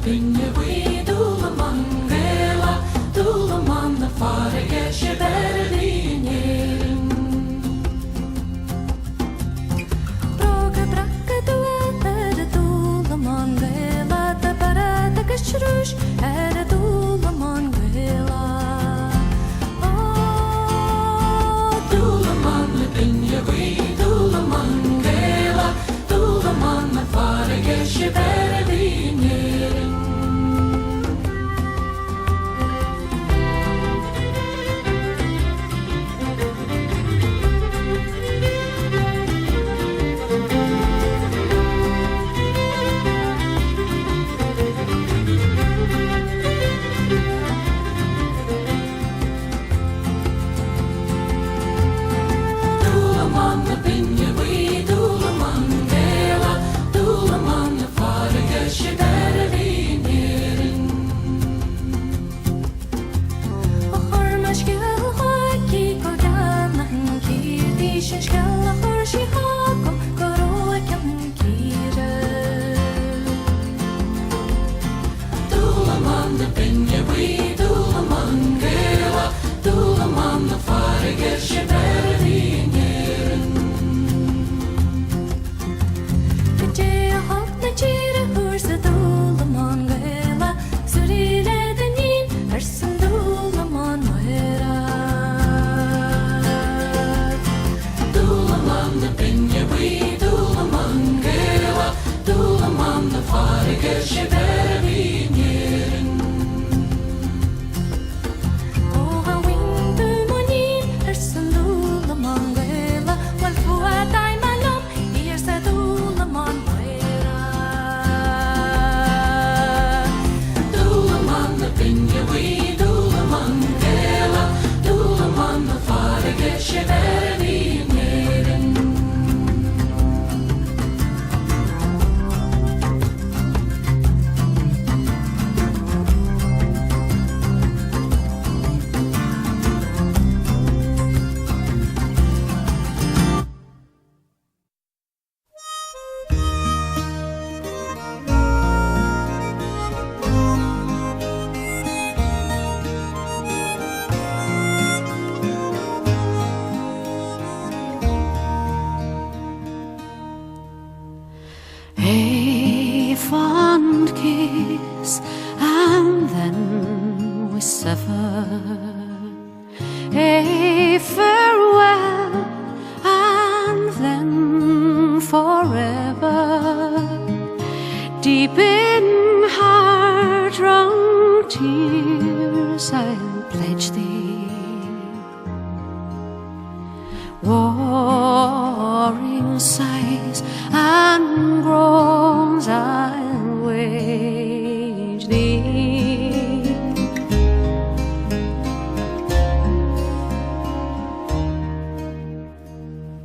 pinje vi dulaman vela, dulaman na farge sheberlinjerin. Broga brakka duetter dulaman vela, ta parata kashrush er dulaman vela. Dulaman na pinje vi dulaman vela, dulaman na farge sheberlinjerin. A fond kiss, and then we sever. A farewell, and then forever. Deep in heart-wrung tears, I'll pledge thee. Warring sighs and groans, I'll wage thee.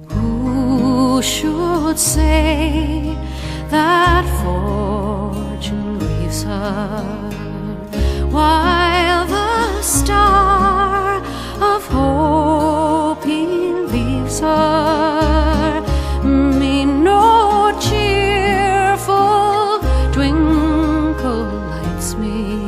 Who should say that fortune grieves her, while the star of hope he leaves her? Me no cheerful twinkle lights me.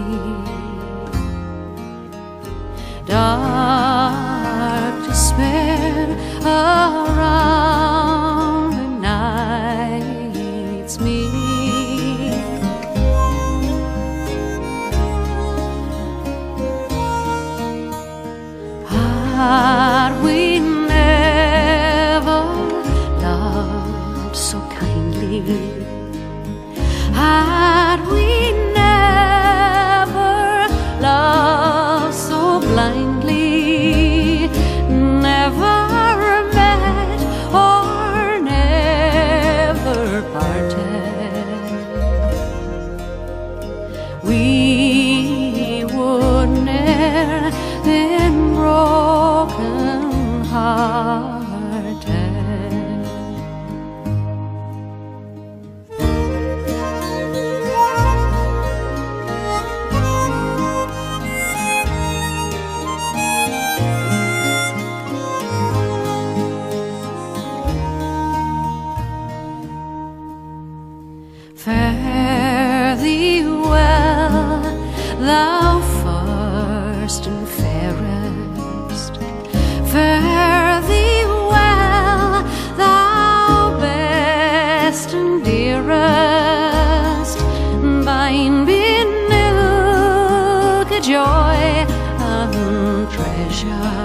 Dark despair around benights me. Had we never loved so kindly, had we never loved so blindly, never met or never parted, we would ne'er been broken hearted. Fare thee well. wine be milk, joy and treasure,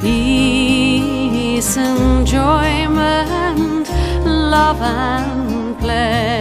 peace, enjoyment, love and pleasure.